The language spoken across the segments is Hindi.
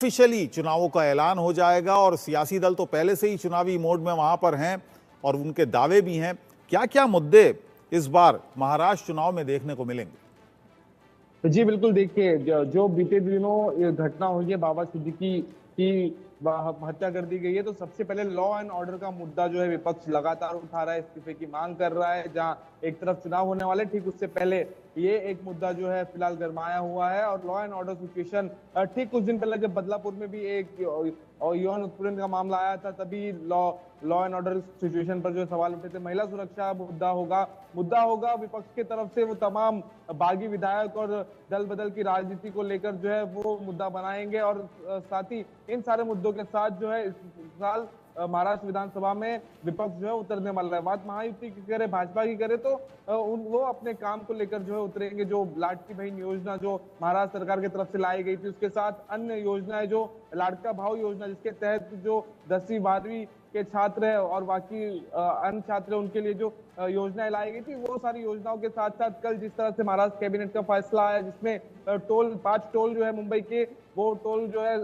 ऑफिशियली चुनावों का ऐलान हो जाएगा और सियासी दल तो पहले से ही चुनावी मोड में वहां पर हैं और उनके दावे भी हैं। क्या क्या मुद्दे इस बार महाराष्ट्र चुनाव में देखने को मिलेंगे? जी बिल्कुल। देखिए, जो बीते दिनों ये घटना हुई है, बाबा सिद्दीकी की हत्या कर दी गई है, तो सबसे पहले लॉ एंड ऑर्डर का मुद्दा जो है विपक्ष लगातार उठा रहा है, इस्तीफे की मांग कर रहा है। जहां एक तरफ चुनाव होने वाले ठीक उससे पहले ये एक मुद्दा जो है फिलहाल गरमाया हुआ है। और लॉ एंड ऑर्डर सिचुएशन ठीक कुछ दिन पहले जब बदलापुर में भी एक यौन उत्पीड़न का मामला आया था, तभी लॉ एंड ऑर्डर सिचुएशन पर जो सवाल उठे थे। महिला सुरक्षा मुद्दा होगा विपक्ष की तरफ से। वो तमाम बागी विधायक और दल बदल की राजनीति को लेकर जो है वो मुद्दा बनाएंगे। और साथ ही इन सारे मुद्दों के साथ जो है इस साल महाराष्ट्र विधानसभा में विपक्ष जो है उतरने वाला है। बात महायुति की करे, भाजपा की करे, तो वो अपने काम को लेकर जो है उतरेंगे। जो लाडकी बहन योजना जो महाराष्ट्र सरकार की तरफ से लाई गई थी, उसके साथ अन्य योजनाएं, जो लाडका भाव योजना जिसके तहत जो 10वीं 12वीं के छात्र है और बाकी अन्य छात्र है उनके लिए जो योजनाएं लाई गई थी, वो सारी योजनाओं के साथ साथ कल जिस तरह से महाराष्ट्र कैबिनेट का फैसला आया, जिसमें 5 टोल जो है मुंबई के, वो टोल जो है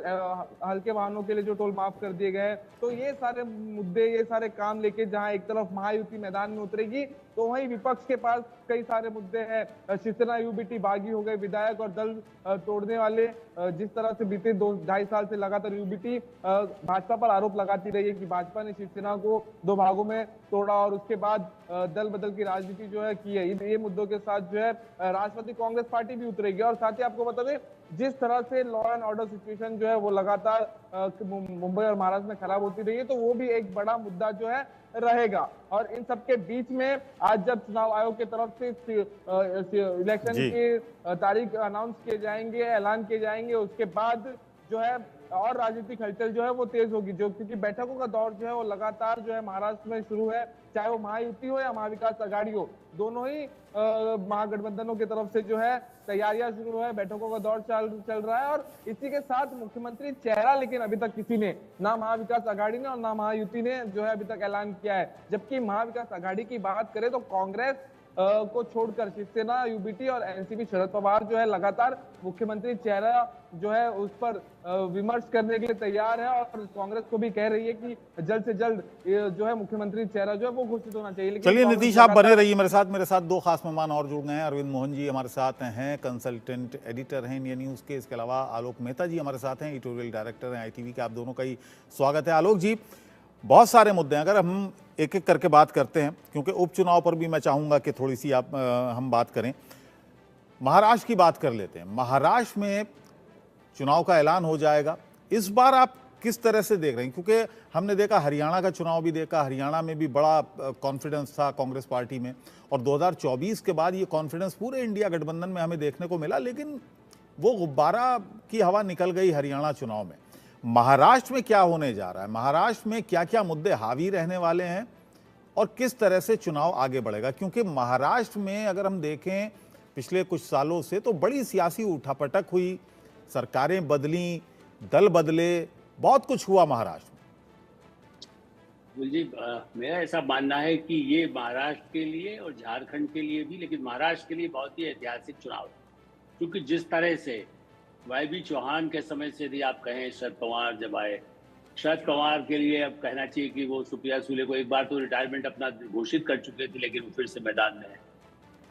हल्के वाहनों के लिए जो टोल माफ कर दिए गए हैं। तो ये सारे मुद्दे, ये सारे काम लेके जहां एक तरफ महायुति मैदान में उतरेगी, तो वहीं विपक्ष के पास कई सारे मुद्दे हैं। शिवसेना यूबीटी बागी हो गए, विधायक और दल तोड़ने वाले। जिस तरह से बीते 2-2.5 साल से लगातार यूबीटी भाजपा पर आरोप लगाती रही है कि भाजपा ने शिवसेना को 2 भागों में तोड़ा और उसके बाद दल बदल की राजनीति जो है की है। ये मुद्दों के साथ जो है राष्ट्रवादी कांग्रेस पार्टी भी उतरेगी। और साथ ही आपको बता दें, जिस तरह से लॉ एंड ऑर्डर सिचुएशन जो है वो लगातार मुंबई और महाराष्ट्र में खराब होती रही है, तो वो भी एक बड़ा मुद्दा जो है रहेगा। और इन सबके बीच में आज जब चुनाव आयोग की तरफ से इलेक्शन की तारीख अनाउंस किए जाएंगे, ऐलान किए जाएंगे, उसके बाद जो है और राजनीतिक हलचल जो है वो तेज होगी। जो क्योंकि बैठकों का दौर जो है वो लगातार जो है महाराष्ट्र में शुरू है, चाहे वो महायुति हो या महाविकास आघाड़ी हो, दोनों ही महागठबंधनों की तरफ से जो है तैयारियां शुरू है, बैठकों का दौर चल रहा है। और इसी के साथ मुख्यमंत्री चेहरा लेकिन अभी तक किसी ने, ना महाविकास आघाड़ी ने और ना महायुति ने जो है अभी तक ऐलान किया है। जबकि महाविकास आघाड़ी की बात करें तो कांग्रेस को छोड़कर शिवसेना, यूबीटी और एनसीपी शरद पवार जो है लगातार मुख्यमंत्री चेहरा जो है उस पर विमर्श करने के लिए तैयार है। और कांग्रेस को भी कह रही है कि जल्द से जल्द जो है मुख्यमंत्री चेहरा जो है वो घोषित होना चाहिए। लेकिन चलिए नीतीश, आप बने रहिए मेरे साथ 2 खास मेहमान और जुड़ गए हैं। अरविंद मोहन जी हमारे साथ हैं, कंसल्टेंट एडिटर हैं इंडिया न्यूज़ के। इसके अलावा आलोक मेहता जी हमारे साथ हैं, एडिटोरियल डायरेक्टर हैं ITV के। आप दोनों का ही स्वागत है। आलोक जी, बहुत सारे मुद्दे हैं, अगर हम एक एक करके बात करते हैं, क्योंकि उपचुनाव पर भी मैं चाहूँगा कि थोड़ी सी हम बात करें। महाराष्ट्र की बात कर लेते हैं। महाराष्ट्र में चुनाव का ऐलान हो जाएगा, इस बार आप किस तरह से देख रहे हैं? क्योंकि हमने देखा, हरियाणा का चुनाव भी देखा, हरियाणा में भी बड़ा कॉन्फिडेंस था कांग्रेस पार्टी में, और 2024 के बाद ये कॉन्फिडेंस पूरे इंडिया गठबंधन में हमें देखने को मिला, लेकिन वो गुब्बारा की हवा निकल गई हरियाणा चुनाव में। महाराष्ट्र में क्या होने जा रहा है? महाराष्ट्र में क्या क्या मुद्दे हावी रहने वाले हैं और किस तरह से चुनाव आगे बढ़ेगा? क्योंकि महाराष्ट्र में अगर हम देखें पिछले कुछ सालों से तो बड़ी सियासी उठापटक हुई, सरकारें बदली, दल बदले, बहुत कुछ हुआ महाराष्ट्र में। जी, मेरा ऐसा मानना है कि ये महाराष्ट्र के लिए और झारखंड के लिए भी, लेकिन महाराष्ट्र के लिए बहुत ही ऐतिहासिक चुनाव है। क्योंकि जिस तरह से YB चौहान के समय से यदि आप कहें, शरद पवार जब आए, शरद पवार के लिए अब कहना चाहिए कि वो सुप्रिया सुले को एक बार तो रिटायरमेंट अपना घोषित कर चुके थे, लेकिन वो फिर से मैदान में है।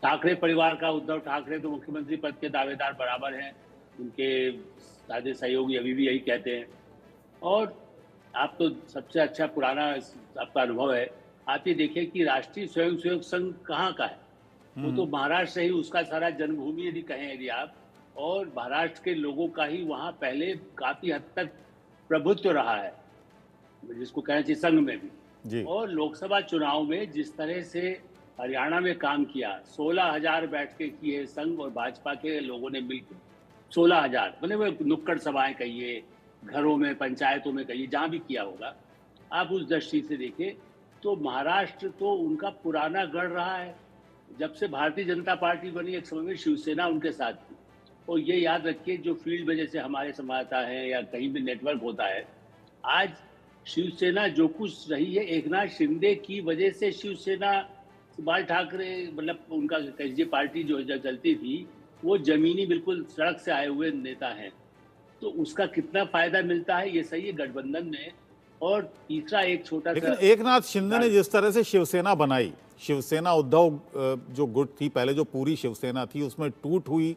ठाकरे परिवार का उद्धव ठाकरे तो मुख्यमंत्री पद के दावेदार बराबर हैं, उनके साझे सहयोगी अभी भी यही कहते हैं। और आप तो सबसे अच्छा पुराना आपका अनुभव है, आप ये देखिए कि राष्ट्रीय स्वयंसेवक संघ कहाँ का है, वो तो महाराष्ट्र से ही, उसका सारा जन्मभूमि यदि कहें यदि आप, और महाराष्ट्र के लोगों का ही वहाँ पहले काफी हद तक प्रभुत्व रहा है, जिसको कहना चाहिए संघ में भी। और लोकसभा चुनाव में जिस तरह से हरियाणा में काम किया, 16,000 बैठकें की है संघ और भाजपा के लोगों ने मिलकर, 16,000, मतलब वो नुक्कड़ सभाएं कहिए, घरों में, पंचायतों में कहिए, जहां भी किया होगा। आप उस दृष्टि से देखें तो महाराष्ट्र तो उनका पुराना गढ़ रहा है। जब से भारतीय जनता पार्टी बनी, एक समय में शिवसेना उनके साथ थी। और ये याद रखिए, जो फील्ड में जैसे हमारे संवाददाता हैं या कहीं भी नेटवर्क होता है, आज शिवसेना जो कुछ रही है, एकनाथ शिंदे की वजह से शिवसेना, बाल ठाकरे, मतलब उनका कहिए पार्टी जो चलती थी, वो जमीनी बिल्कुल सड़क से आए हुए नेता हैं। तो उसका कितना फायदा मिलता है, ये सही है गठबंधन में। और तीसरा एक छोटा लेकिन सा, एकनाथ शिंदे ने जिस तरह से शिवसेना बनाई, शिवसेना उद्धव जो गुट थी, पहले जो पूरी शिवसेना थी उसमें टूट हुई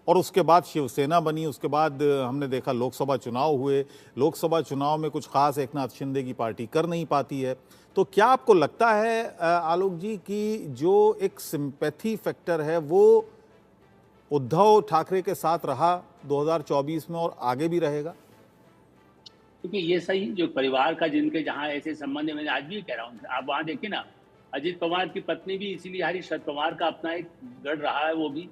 और उसके बाद शिवसेना बनी, उसके बाद हमने देखा लोकसभा चुनाव हुए, लोकसभा चुनाव में कुछ खास एकनाथ शिंदे की पार्टी कर नहीं पाती है। तो क्या आपको लगता है आलोक जी कि जो एक सिंपैथी फैक्टर है वो उद्धव ठाकरे के साथ रहा 2024 में और आगे भी रहेगा? क्योंकि ये सही जो परिवार का जिनके जहाँ ऐसे संबंध है, मैं आज भी कह रहा हूँ, आप वहां देखिए ना, अजीत पवार की पत्नी भी इसीलिए हारी, शरद पवार का अपना एक गढ़ रहा है, वो भी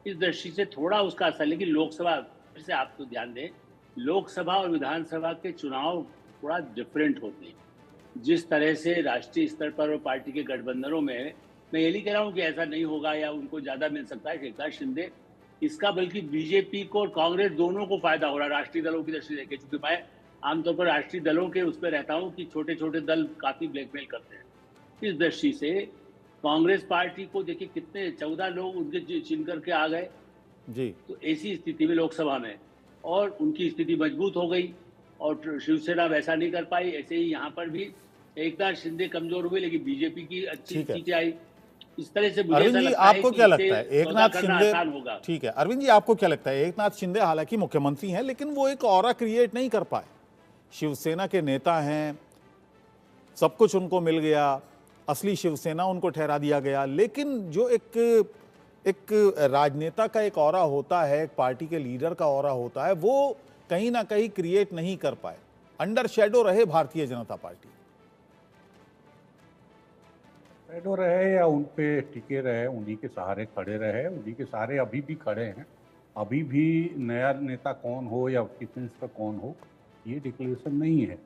इस दृष्टि से थोड़ा उसका असर। लेकिन लोकसभा, फिर से आप तो ध्यान दें, लोकसभा और विधानसभा के चुनाव थोड़ा डिफरेंट होते हैं। जिस तरह से राष्ट्रीय स्तर पर और पार्टी के गठबंधनों में, मैं ये नहीं कह रहा हूँ कि ऐसा नहीं होगा या उनको ज्यादा मिल सकता है एकनाथ शिंदे, इसका बल्कि बीजेपी को और कांग्रेस दोनों को फायदा हो रहा है राष्ट्रीय दलों की दृष्टि देखे। चूंकि मैं आमतौर पर राष्ट्रीय दलों के उस पर रहता हूँ कि छोटे छोटे दल काफी ब्लैकमेल करते हैं। इस दृष्टि से कांग्रेस पार्टी को देखिए कितने 14 लोग उनके चुन करके आ गए जी। तो ऐसी स्थिति में लोकसभा में, और उनकी स्थिति मजबूत हो गई और शिवसेना वैसा नहीं कर पाई। ऐसे ही यहाँ पर भी एकनाथ शिंदे कमजोर हुए लेकिन बीजेपी की अच्छी ठीक है। सीटें आई। इस तरह से मुझे ऐसा अरविंद जी लगता है आपको कि क्या इससे लगता है सौदा एकनाथ करना शिंदे, आसान होगा। ठीक है अरविंद जी आपको क्या लगता है एकनाथ शिंदे हालांकि मुख्यमंत्री हैं लेकिन वो एक ऑरा क्रिएट नहीं कर पाए, शिवसेना के नेता हैं, सब कुछ उनको मिल गया, असली शिवसेना उनको ठहरा दिया गया, लेकिन जो एक राजनेता का एक ऑरा होता है, एक पार्टी के लीडर का ऑरा होता है, वो कहीं ना कहीं क्रिएट नहीं कर पाए, अंडर शेडो रहे भारतीय जनता पार्टी। शेडो रहे या उन पे टिके रहे, उन्हीं के सहारे खड़े रहे, उन्हीं के सहारे अभी भी खड़े हैं। अभी भी नया नेता कौन हो या चीफ मिनिस्टर कौन हो ये डिक्लेरेशन नहीं है,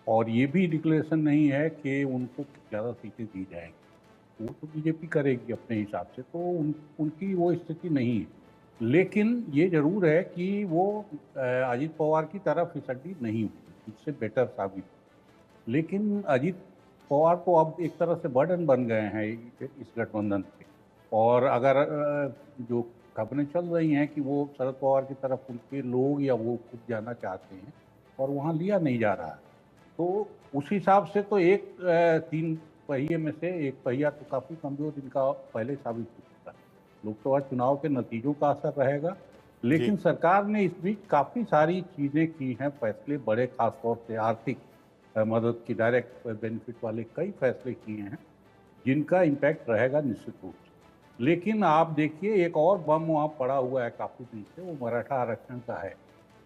और ये भी डिक्लेरेशन नहीं है कि उनको ज़्यादा सीटें दी जाएंगी। वो तो बीजेपी करेगी अपने हिसाब से, तो उनकी वो स्थिति नहीं है। लेकिन ये जरूर है कि वो अजीत पवार की तरफ फिसड्डी नहीं हुई, इससे बेटर साबित। लेकिन अजीत पवार तो अब एक तरह से बर्डन बन गए हैं इस गठबंधन पे, और अगर जो खबरें चल रही हैं कि वो शरद पवार की तरफ उनके लोग या वो खुद जाना चाहते हैं और वहाँ लिया नहीं जा रहा है, तो उस हिसाब से तो एक 3 पहिए में से एक पहिया तो काफ़ी कमजोर इनका पहले साबित हो चुका है। लोकसभा चुनाव के नतीजों का असर रहेगा, लेकिन सरकार ने इस बीच काफ़ी सारी चीज़ें की हैं, फैसले बड़े, खासतौर से आर्थिक मदद की, डायरेक्ट बेनिफिट वाले कई फैसले किए हैं जिनका इम्पैक्ट रहेगा निश्चित रूप से। लेकिन आप देखिए एक और बम वहाँ पड़ा हुआ है काफ़ी दिन से, वो मराठा आरक्षण का है,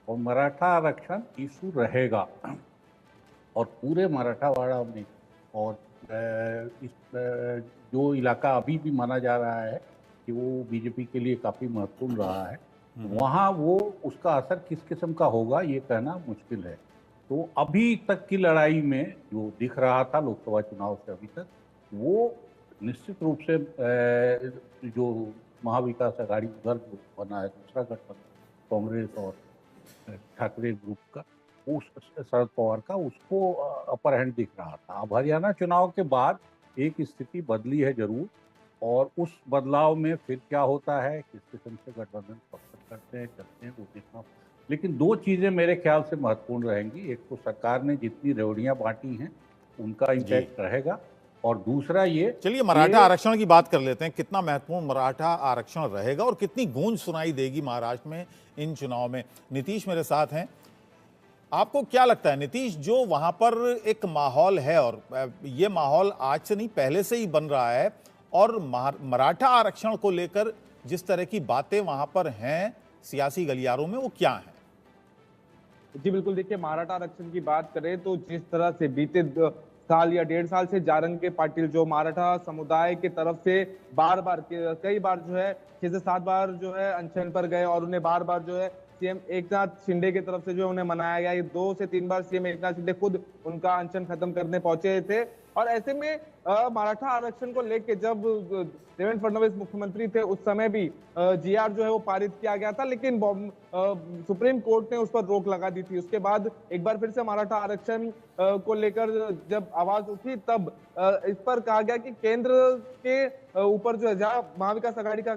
और मराठा आरक्षण इशू रहेगा और पूरे मराठावाड़ा में, और जो इलाका अभी भी माना जा रहा है कि वो बीजेपी के लिए काफ़ी महत्वपूर्ण रहा है, वहाँ वो उसका असर किस किस्म का होगा ये कहना मुश्किल है। तो अभी तक की लड़ाई में जो दिख रहा था लोकसभा चुनाव से अभी तक, वो निश्चित रूप से जो महाविकास अघाड़ी उधर जो बना है दूसरा गठबंधन कांग्रेस और ठाकरे ग्रुप का, उस शरद पवार का, उसको अपर हैंड दिख रहा था। अब हरियाणा चुनाव के बाद एक स्थिति बदली है जरूर, और उस बदलाव में फिर क्या होता है, किस किस्म से गठबंधन पसंद करते हैं, चलते हैं, वो देखना। लेकिन 2 चीज़ें मेरे ख्याल से महत्वपूर्ण रहेंगी। एक तो सरकार ने जितनी रेवड़ियाँ बांटी हैं उनका इम्पैक्ट रहेगा, और दूसरा ये, चलिए मराठा आरक्षण की बात कर लेते हैं, कितना महत्वपूर्ण मराठा आरक्षण रहेगा और कितनी गूंज सुनाई देगी महाराष्ट्र में इन चुनाव में। नीतीश मेरे साथ हैं, आपको क्या लगता है नीतीश, जो वहां पर एक माहौल है, और ये माहौल आज से नहीं पहले से ही बन रहा है, और मराठा आरक्षण को लेकर जिस तरह की बातें वहां पर हैं सियासी गलियारों में, वो क्या है? जी बिल्कुल, देखिए मराठा आरक्षण की बात करें तो जिस तरह से बीते साल या 1.5 साल से जारंगे पाटिल जो मराठा समुदाय के तरफ से बार बार कई बार जो है 6 से 7 बार जो है अनशन पर गए, और उन्हें बार बार जो है सीएम एकनाथ शिंदे की तरफ से जो उन्हें मनाया गया। ये 2 से 3 बार सीएम एकनाथ शिंदे खुद उनका अनशन खत्म करने पहुंचे थे, और ऐसे में मराठा आरक्षण को लेके जब देवेंद्र फडणवीस मुख्यमंत्री थे उस समय भी जीआर जो है वो पारित किया गया था, लेकिन सुप्रीम कोर्ट ने उस पर रोक लगा दी थी। उसके बाद एक बार फिर से मराठा आरक्षण को लेकर जब आवाज उठी तब इस पर कहा गया कि केंद्र के ऊपर जो है, जहां महाविकास आघाड़ी का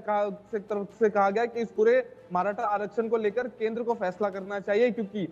तरफ से कहा गया कि इस पूरे मराठा आरक्षण को लेकर केंद्र को फैसला करना चाहिए, क्योंकि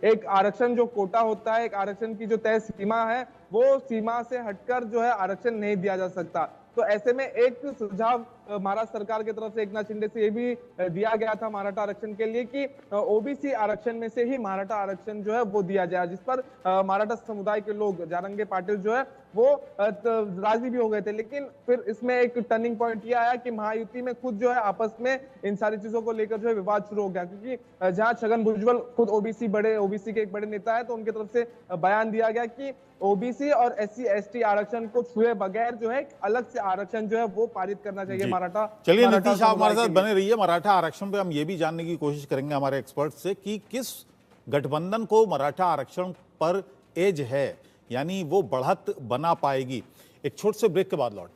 एक आरक्षण जो कोटा होता है, एक आरक्षण की जो तय सीमा है, वो सीमा से हटकर जो है आरक्षण नहीं दिया जा सकता। तो ऐसे में एक सुझाव महाराष्ट्र सरकार की तरफ से एकनाथ शिंदे से ये भी दिया गया था मराठा आरक्षण के लिए कि ओबीसी आरक्षण में से ही मराठा आरक्षण जो है वो दिया जाए, जिस पर मराठा समुदाय के लोग जारंगे पाटिल जो है वो राजी भी हो गए थे। लेकिन फिर इसमें एक टर्निंग पॉइंट ये आया कि महायुति में खुद जो है आपस में इन सारी चीजों को लेकर जो है विवाद शुरू हो गया, क्योंकि जहां छगन भुजबल खुद ओबीसी के एक बड़े नेता है, तो उनकी तरफ से बयान दिया गया कि ओबीसी और एससी एसटी आरक्षण को छुए बगैर जो है अलग से आरक्षण जो है वो पारित करना चाहिए मराठा। चलिए नीतीश, आप हमारे साथ बने रहिए। मराठा आरक्षण पे हम ये भी जानने की कोशिश करेंगे हमारे एक्सपर्ट से कि किस गठबंधन को मराठा आरक्षण पर एज है, यानी वो बढ़त बना पाएगी। एक छोटे से ब्रेक के बाद लौट